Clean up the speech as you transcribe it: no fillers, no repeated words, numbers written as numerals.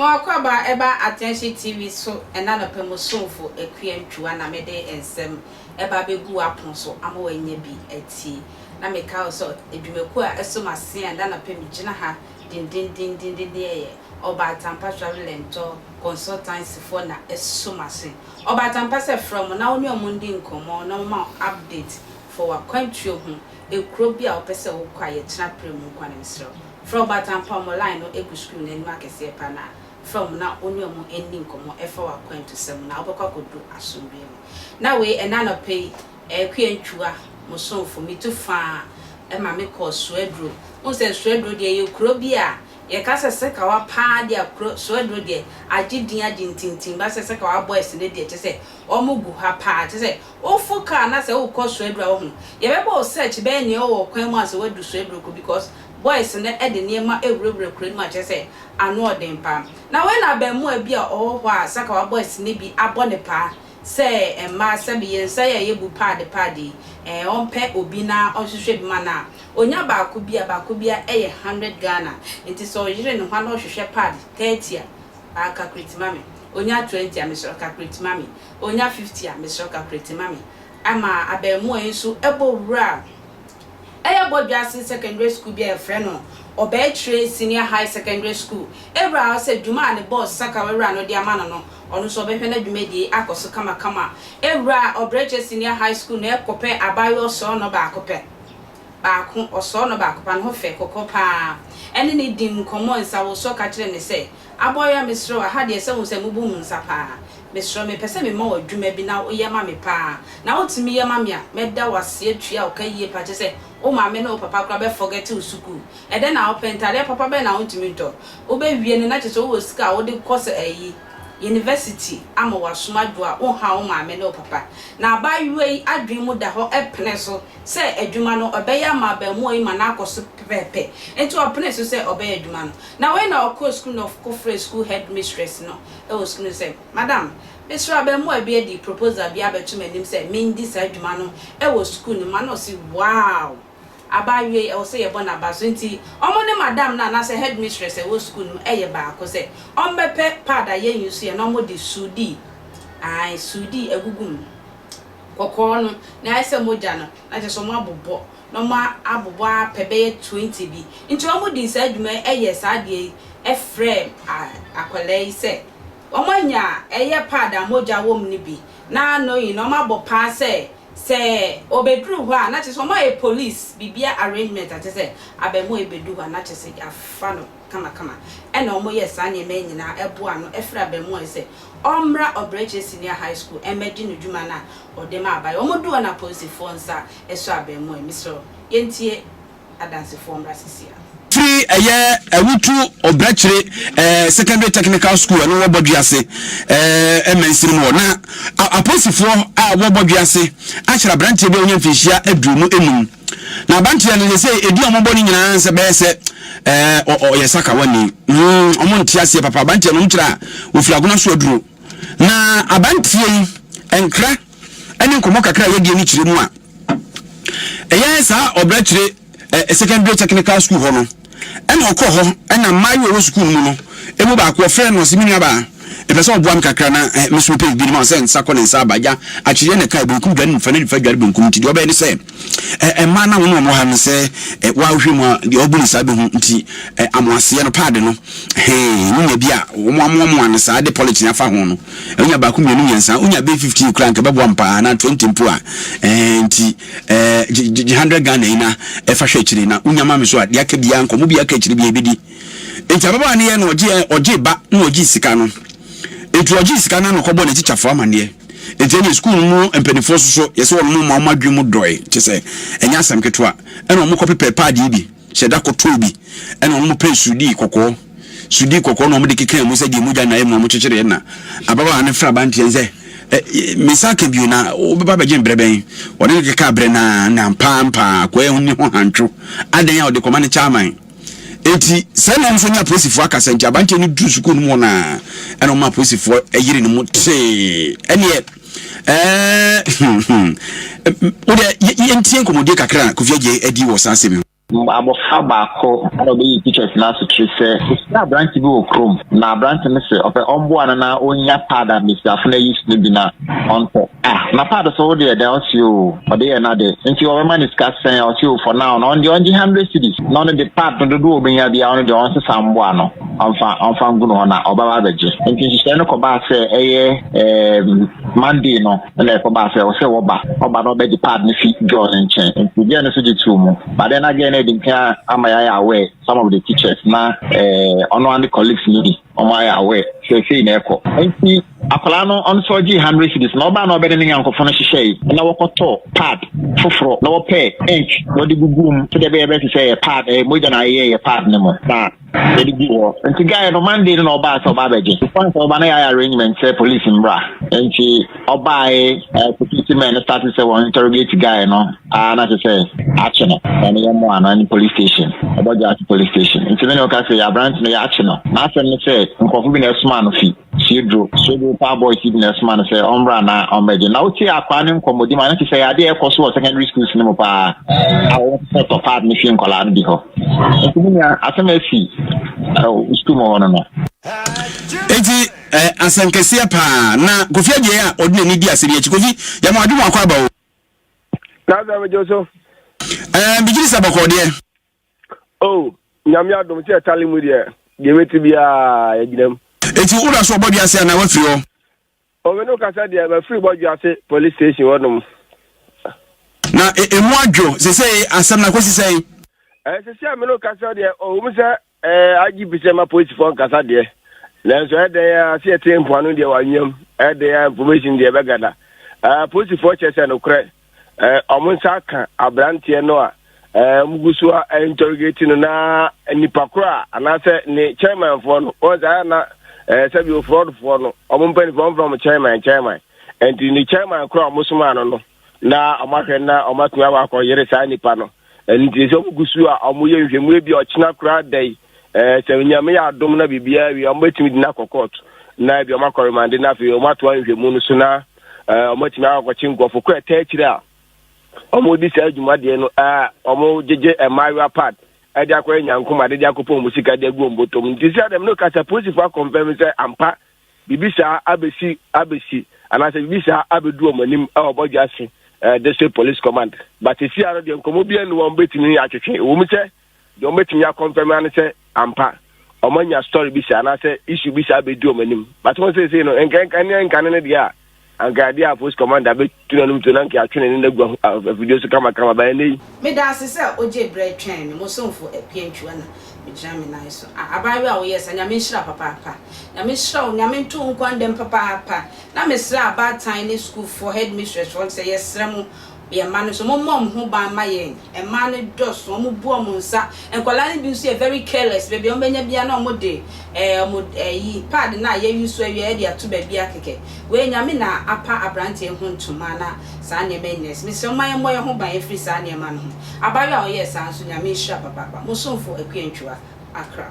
Mokwaba eba attention TV so enana pemo so for ekwiantwa na mede ensem eba begu apon so amawanya bi ati na meka so edwumeku a esomase anda na pem gina ha din ye oba tampa travel lento consultancy for na esomase oba tampa se from na oni omundi nkomo na ma update for wa country ho ekro bi a opese wo kwa ye tena premu kwa na misro from batampa mo line no egu school na ni makese pa na from na onye omo ending komo efa wa kwantu sem na obekwa kodu asombe na we enana pay kwiantwa mo so for me to fa e ma me call Swedru on say Swedru de ye kro bi a ye ka se kawa pa de akro Swedru de agidin agintintin ba se kawa boys ne de se omo gu ha pa se o fuka na se o call Swedru a ho ye be bo search be ne o kwan mu ase wadu Swedru ko because boys na e de niema ewurebure kro ma se anu odin pa na when abemu abi a o ho a sakawa boys ne bi abone pa se emma se bi yen se ye bu pad onpe obi na ohwehwe bi mana onya ba ko bia eye 100 Ghana enti so yire ne hwa na ohwehwe pad 30 a calculate mami onya 20 a mesoro calculate mami onya 50 a mesoro calculate mami ama abemu enso ebo wura eye bodwase secondary school bi e frɛ no Obetre senior high secondary school ebra say dwuma ne boss saka wura no de amano no onu so behwe na dwuma die akoso kama ebra Obetre senior high school na ekope abayo so no ba akope ba ko oso no ba akopa no fe kokopa ene ne dim komo nsa wo so ka kire ne say aboya mesro ha de se wo se mubu nsa pa mesro me pese me ma wadwuma bi na oyema me pa na wotumi yema me a meda wase atua okaye pa che se o ma me no papa kra be forget usuku e de na opentale papa be na wotumi to o be wie ne na che so wo sika wo de course ayi university ama wasoma do a wo ha o ma me no papa na ba yue adwen mu da ho epene so se adwuma no obeya ma ba mu yi ma na akoso pepe enti opene so se obeya adwuma no na when na okọ school of Kofre school headmistress no e wo school say madam Mr. Abemu abi di proposal bi abetu manim say mendi sa adwuma no e wo school no ma no si wow abaye e wo say ye bona ba so nti omo ne madam na say headmistress e wo school no e ye ba ko say ombepe pada ye yusu ye no mo di sudi ai sudi egugum kokko no na ese moja no na je so mo abobo no ma abobo apebe 20 bi nti omo di sa adwuma e ye sa de e frame akwalai say omanya eye pada moja wom ni bi na no yi no ma bo pa se obedru ho a na che so ma e police bibia arrangement ate se abemu ebedu ho na che se afa no kama e na omo ye sa ne me nyina ebo ano e fra abemu e se omra Obetre senior high school emeji no dwuma na odema abai omo du na police fo nsa e so abemu e misro yentie adanse fo omra sisia free awutu Obetre secondary technical school no wobodwiase emansiri mo na aposifo a wobodwiase achira branche be onye mfishia adumu enum na branche no say edi omoboni nyina nse be se yesaka wani omo ntiase papa branche no nchira ofiragona so aduro na abantie yi enkra ene nkomo kakra yedi ni chire mu a sa Obetre secondary technical school hono ena okoho ena mayu wo school mu no emu ba ko friend no simi nuaba e pese obuam kakra na meso pe bi ma se nsako ne nsa abaja akire ne kai bunkum dwan mfa ne fa dware bunkum ti de oba ni se ma na wo mo ha no se wa hwe mu de obuni sa be hu nti amoase no pad no nya bia wo mo an sa de policy afa ho no nya ba ku mienu nyansa unya be 50 krank be bo ampa na 20 mpo a nti 100 Ghana ina e fa hwe kire na unya ma me so ade aka bia nko mo bia aka kire bia ebedi nti ababa ne ye no oje ba na oje sika no etu oji sika na no kobo ne teacher for amane enti any school mu empenifo so yese wo mu ma madwe mu doi chese enya asem ketwa ena mo kopi pepa di bi sheda koto bi ena mo pe sudi kokko no mo de keka mu se di mu ja na mu chechire na ababa ne fra banti enze misaka bi na obeba ba jembre ben wode keka bre na mpampa kwa ehuni ho hantwo adan ya wode komane chairman enti se na mfo nya posifo akasa nti abanche ni du sukuu mu na ena ma posifo eyire ni mu te ene ode yentie nkomode kakra kofia je edi wo sase abofra baako ana be teachers na so tire na branch bi wo krom na branch ne se ope ombo ana na onya pada Mr. Afuna use ne bi na onto na pada so dey dey o dey na dey nti o man discuss say o for now no on the 100 cities no the part no do obenya bia on the on sambo ano onfa ngunu na obaba beje nti se no ko ba say Monday no na ko ba say o say oba no be the part ne fi John nchen nti je no so di tu mu but then again I didn't care amaya aware some of the teachers na ono and colleagues need amaya aware say na eko nti akola no on so gi 100 cities no ba no be ne yankofo no hihye na wokoto pad foforo na wo pay inch no di gugum to the be say pad moja na ye pad ne mo na the gugu nti guy no Monday no ba so ba beje point so ba na ya arrangement say police mbra nti oba security men start to say one interrogate guy no na to say action and you mo an police station about that police station nti me no ka say ya branch no ya action na say me say nkofu bi na suma no fi Swedru pa boy business man say ombra na ombeje na uti akwa ne nkomodi man say ade ekoso secondary schools ne mo pa awo set of hard me fi nkola bi ho nti me asemasi school mo no eti asankesia pa na Kofi Adie a odine ni di aseri achi Kofi ya mo adum akwa ba o na me joso bigiri sabako de nyame adom che tali mu de weti bia ya ginam eti ura so body ase na wafiri o we no kasa de ba free body ase police station wonum na emu adwo se asem na kwesi sei se me no kasa de o mu se agi bi se ma police phone kasa de lenso e de ya se tempo anu de wanyam e de ya information de be gada police phone che se no kre omunsa ka abrante no a mugusu interrogating na nipakura anase ne chairman for no o za na sabi o fraud for no omunpani from chairman and the chairman kura musuma no na amahwe na omatua wa akoyere sa nipa no nti so mugusu a omuye nhwemu bi ochina kura dai se nyame ya adom na bibia wi omatimi dina kokot na bi omakoremande na fi omatua nhwemu no so na omatimi akochi ngofo kwa tachire a omodi sa adwuma de no omo jeje emaiwa pad ade akwa nyankoma de akopon musika de gu ombotom nti sia dem no kasa positive confirm say ampa bibisa abesi anase bibisa abedu omanim obodja ase district police command but sia no de nkomo bia no won betimi atwetwe wo mu se de won betimi confirm an say ampa omanya story bisa anase issue bisa abedu omanim but won say no enkan ne dia angadi a post commander be tunanum tunanke atwene ne nagwa video so kama ba nei me da se oje bre twen me mo sonfo apiantwa na me jami na so abawe a wo yes anya me hira papa na me hira nya me ntu nkwandem papa na me sra aba tiny school for headmistress for say yes remo ye man so mom ho ba mayen e man dos mo bu omunsa enkwala ni bi so very careless baby o benya bia na omo de yi pad na ye use so ye de ato ba bia keke we nya me na apa abrante ho ntuma na sa ne menes me so man mo ye ho ba ye free sa ne man ho abawe a o yes an so nya me hira papa mo so fo akuantwa akra